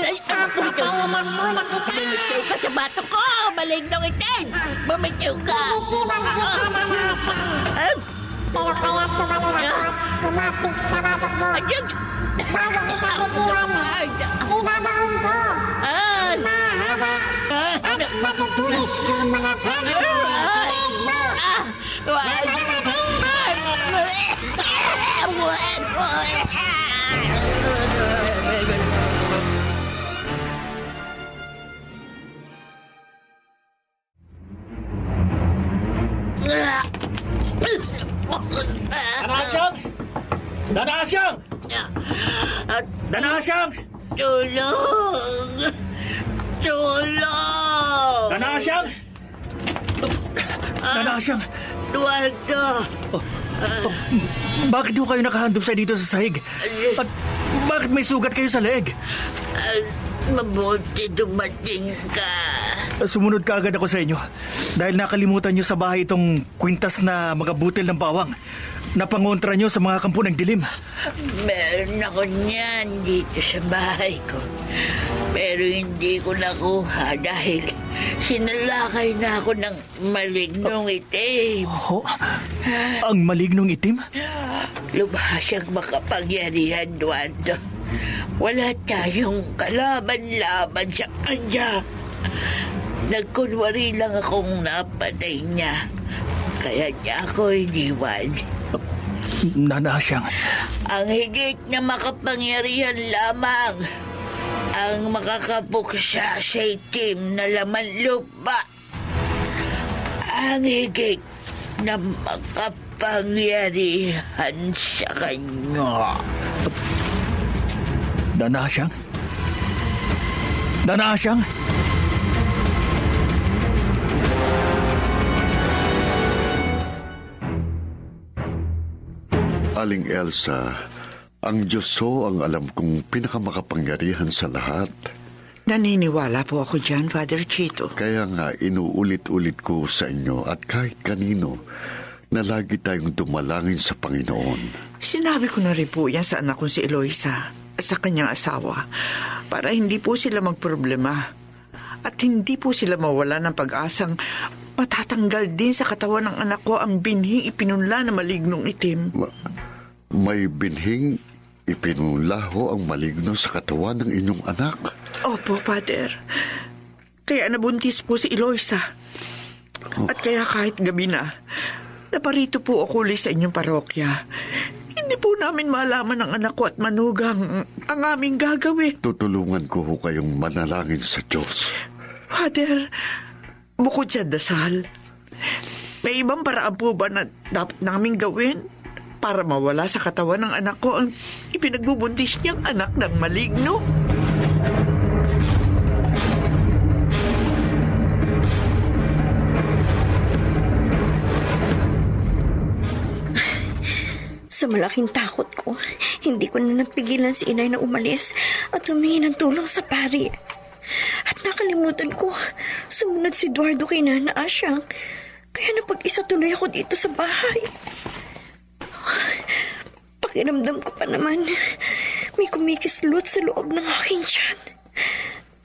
Papatayin na muna kita. Bumitiw ka sa bato ko, malignong itim. Bumitiw ka. Bumitiwan kita na natin. Pero kaya tumalun ako at kumapit sa batok mo. Bago kita bitiwan, ibabaon ko. Mahaba baba at matutulis ko ang mga plano mo sa leeg mo. Danasyang! Danasyang! Danasyang! Tulong! Tulong! Danasyang! Danasyang! Eduardo! Bakit ho kayo nakahandusay dito sa sahig? At bakit may sugat kayo sa leeg? Mabuti dumating ka. Sumunod ka agad ako sa inyo dahil nakalimutan nyo sa bahay itong kwintas na mga butil ng bawang na pangontra nyo sa mga kampo ng dilim. Meron ako niyan dito sa bahay ko. Pero hindi ko nakuha dahil sinalakay na ako ng malignong itim. Oh, ang malignong itim? Lubhas siyang makapangyarihan, Eduardo. Wala tayong kalaban-laban sa kanya. Nagkunwari lang akong napatay niya. Kaya niya ako iniwan. Danasyang. Ang higit na makapangyarihan lamang ang makakapuksa sa itim na laman lupa. Ang higit na makapangyarihan sa kanya. Danasyang? Danasyang? Aling Elsa, ang Diyos ho ang alam kong pinakamakapangyarihan sa lahat. Naniniwala po ako dyan, Father Chito. Kaya nga inuulit-ulit ko sa inyo at kahit kanino na lagi tayong dumalangin sa Panginoon. Sinabi ko na rin po yan sa anak kong si Eloisa at sa kanyang asawa para hindi po sila magproblema at hindi po sila mawala ng pag-asang matatanggal din sa katawan ng anak ko ang binhing ipinunla na malignong itim. May binhing ipinunla ho ang maligno sa katawan ng inyong anak. Opo, Father. Kaya nabuntis po si Eloisa. At kaya kahit gabi na, naparito po ako ulit sa inyong parokya. Hindi po namin malaman ng anak ko at manugang ang aming gagawin. Tutulungan ko ho kayong manalangin sa Diyos. Father, bukod sa dasal, may ibang paraan po ba na dapat namin gawin para mawala sa katawan ng anak ko ang ipinagbubuntis niyang anak ng maligno? Sa malaking takot ko, hindi ko na napigilan si inay na umalis at humingi ng tulong sa pari. At nakalimutan ko, sumunod si Eduardo kay Nana Asyang. Kaya napag-isa tuloy ako dito sa bahay. Pakiramdam ko pa naman, may kumikislot sa loob ng aking tiyan.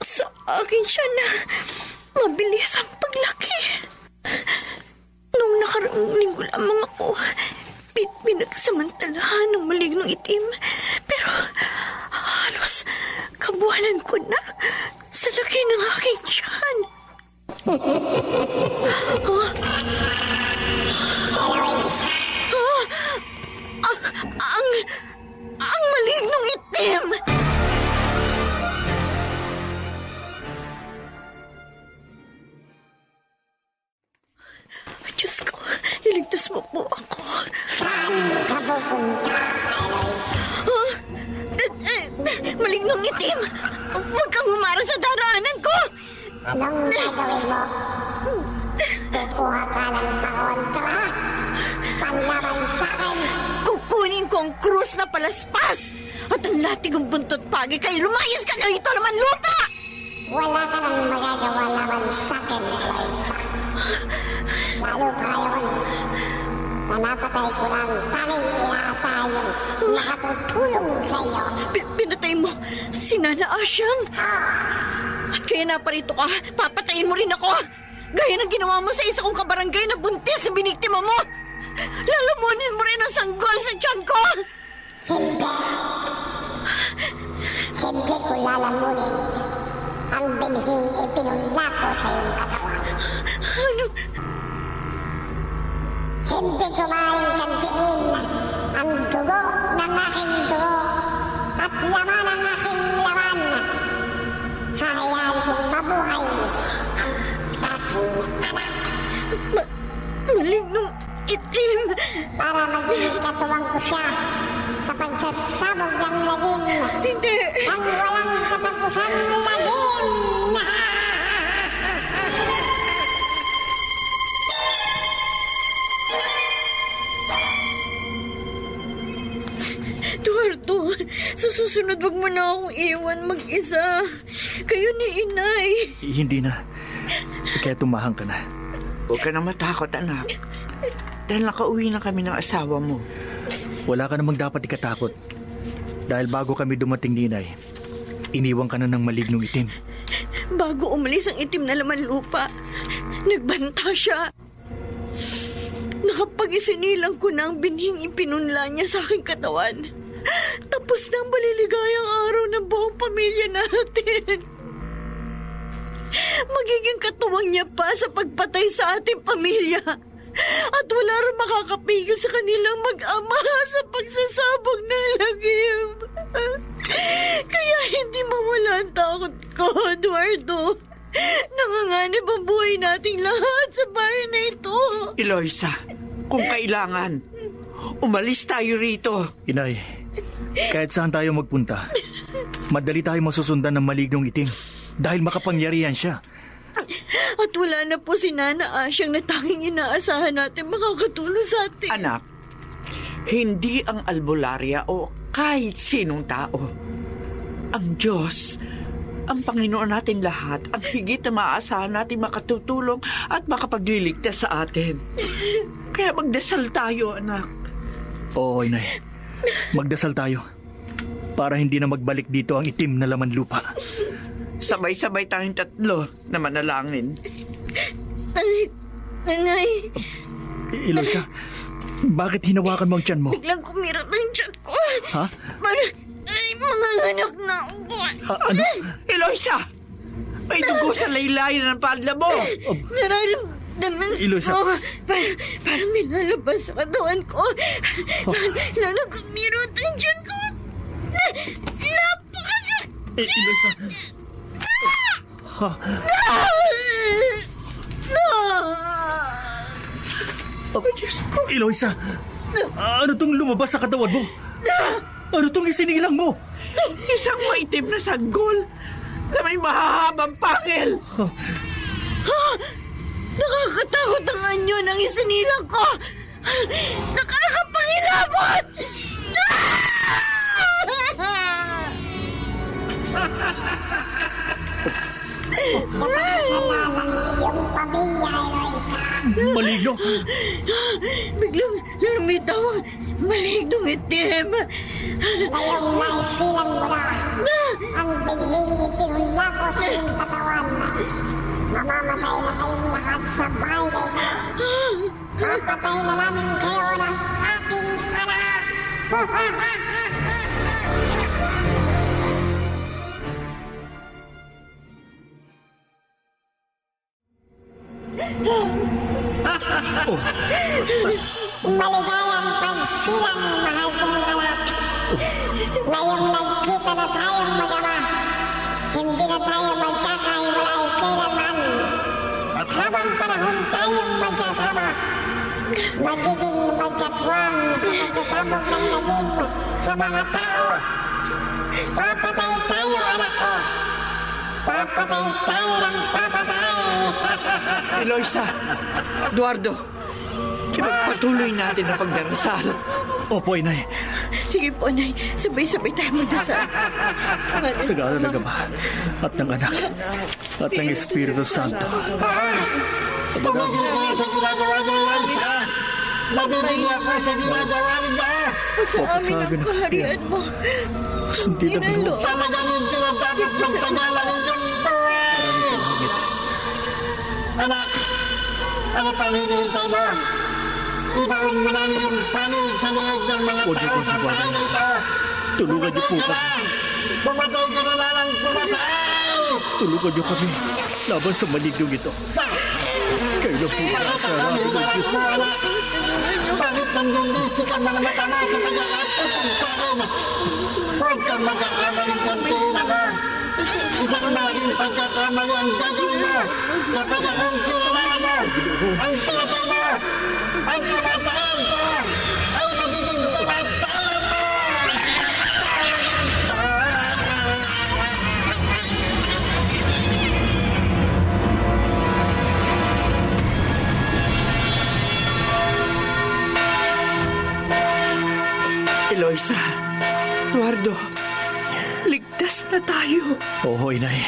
Sa aking tiyan na mabilis ang paglaki. Noong nakaraang linggo lamang ako, pinagsamantalahan ng malignong itim. Pero halos kabuhalan ko na sa laki ng aking tiyan. Ang malignong itim! Diyos ko, iligtas mo po ako. Saan ka pupunta, Eloisa? Malignong itim! Huwag kang humarang sa daraanan ko! Anong gagawin mo? Kukuha ka ng pangontra? Panlaban sa akin? Kukunin ko ang krus na palaspas! At ang latig ng buntot pagi kayo, lumayas ka na rito naman lupa! Wala ka nang magagawa naman sa akin, Eloisa. Lalo pa ngayon na napatay ko lang tanging inaasahan yung makatutulong sa iyo. Pinatay mo si Nana Asyang? At kaya naparito ka, papatayin mo rin ako! Gaya ng ginawa mo sa isa kong kabarangay na buntis na biniktima mo! Lalamunin mo rin ang sanggol sa tiyan ko! Hindi. Hindi ko lalamunin ang binhing ipinunla ko sa iyong katawan. Ano? Hindi ko maaaring kantiin ang dugo ng aking dugo at laman ng aking laman. Hahayaan kong mabuhay ang aking anak. Malignong itim. Para maging katuwang ko siya sa pagsasabog ng lagim. Hindi. Ang walang katapusan ng lagim. Eduardo, sa susunod wag mo na akong iwan mag-isa. Kayo ni Inay. Hindi na. Kaya tumahan ka na. Huwag ka na matakot, anak. Dahil nakauwi na kami ng asawa mo. Wala ka namang dapat ikatakot. Dahil bago kami dumating ni Inay, iniwan ka na ng malignong itim. Bago umalis ang itim na laman lupa, nagbanta siya. Nakapag-isinilang ko na ang binhing ipinunla niya sa aking katawan. Tapos na ang maliligayang araw ng buong pamilya natin. Magiging katuwang niya pa sa pagpatay sa ating pamilya. At wala rin makakapigil sa kanilang mag-ama sa pagsasabog ng lagim. Kaya hindi mawala ang takot ko, Eduardo. Nanganganib ang buhay nating lahat sa bahay na ito. Eloisa, kung kailangan, umalis tayo rito. Inay, kahit saan tayo magpunta, madali tayo masusundan ng malignong itim dahil makapangyarihan siya. At wala na po si Nana Asyang na tanging inaasahan natin makakatulong sa atin. Anak, hindi ang albularya o kahit sinong tao. Ang Diyos, ang Panginoon natin lahat, ang higit na maaasahan natin makatutulong at makapagliligtas sa atin. Kaya magdasal tayo, anak. Oo, Inay. Magdasal tayo para hindi na magbalik dito ang itim na laman lupa. Sabay-sabay tayong tatlo na manalangin. Nanay. Eloisa, bakit hinawakan mo ang tiyan mo? Biglang kumirot ang tiyan ko. Ha? Ay, mga anak na ako. Ano? Eloisa! May dugo sa laylayan ng palda mo! Nararamdaman Eloisa. ko. Parang may lalabas sa katawan ko. Lalo kumirot ang tiyan ko. Napakasakit! Eloisa. Ha? Diyos ko! Eloisa, ano tong lumabas sa katawan mo? Ano tong isinilang mo? Isang maitim na sanggol na may mahahabang pangil! Nakakatakot ang anyo ng isinilang ko! Nakakapangilabot! Napakasalanan iyong pamilya, Eloisa. Maligno? Biglang lumitaw ang malignong itim. Ngayong naisilan mo na ang binhing ipinunla ko sa iyong katawan. Mamamatay na kayong lahat sa bahay na ito. Papatay na namin kayo ng aking anak. Maligayang pagsilang, mahal kong anak. Ngayong nagkita na tayong mag-ama, hindi na tayo magkakahiwalay kailanman. At habang panahon tayong magkasama, magiging magkatwang sa pagsasabog ng lagim sa mga tao. Papatay tayo, anak ko. Papatay tayo ng papatay. Eloisa, Eduardo, ipagpatuloy natin ang pagdarasal. Opo, Inay. Sige po, Nay. Sabay-sabay tayo magdasal. Sa ngala ng Ama at ng Anak at ng Espiritu Santo. Tumigil kayo sa ginagawa niyo, Eloisa. Nabibigyan ako sa ginagawa niyo. Sa amin ang kaharian mo. Sundin ang loob. Talagang yung tinatapos magtagalan ninyong buhay. Anak, ano pang hinihintay mo? Ibaon mo na yung panig sa liig ng mga Huwag niyo tao kong sa subukan. bahay na ito. Tulungan niyo po kami. Pumatay ka na lang pumatay! Tulungan niyo kami laban sa malignong ito. Kayo na po ang sarado ng Diyos. Bakit nandinisik ang mga mata mo sa pag-aakit ang sakin? Huwag kang magkakamaling sabihin ako. Isang maging pagkakamali ang gagawin mo. Kapag akong kinuha mo, ang pinatay mo, ang kinatayan ko, ay magiging pinatayan mo! Eloisa, Eduardo, ligtas na tayo. Oo, Inay.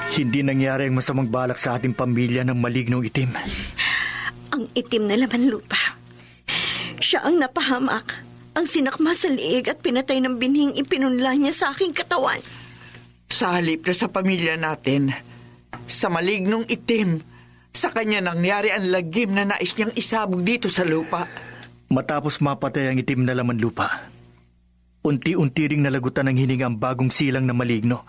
Hindi nangyari ang masamang balak sa ating pamilya ng malignong itim. Ang itim na laman lupa. Siya ang napahamak, ang sinakma sa liig at pinatay ng binhing ipinunla niya sa aking katawan. Sa halip na sa pamilya natin, sa malignong itim, sa kanya nangyari ang lagim na nais niyang isabog dito sa lupa. Matapos mapatay ang itim na laman lupa, unti-unti ring nalagutan ng hininga ang bagong silang na maligno.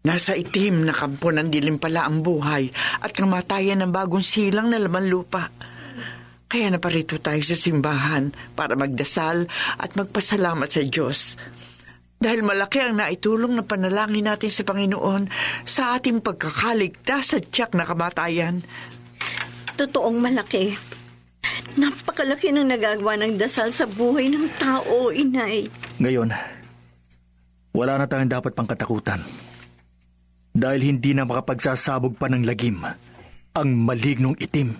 Nasa itim na kampo ng dilim pala ang buhay at kamatayan ng bagong silang na laman lupa. Kaya naparito tayo sa simbahan para magdasal at magpasalamat sa Diyos. Dahil malaki ang naitulong na panalangin natin sa Panginoon sa ating pagkakaligtas sa tiyak na kamatayan. Totoong malaki. Napakalaki ng nagagawa ng dasal sa buhay ng tao, Inay. Ngayon, wala na tayong dapat pang katakutan. Dahil hindi na makapagsasabog pa ng lagim ang malignong itim.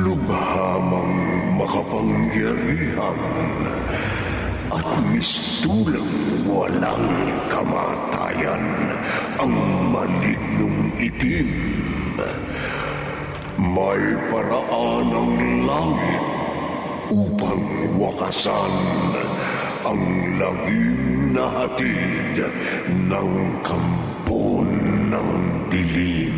Lubhamang makapangyarihan at mistulang walang kamatayan ang malignong itim. May paraan ang langit upang wakasan ang lagim na hatid ng kampo ng dilim.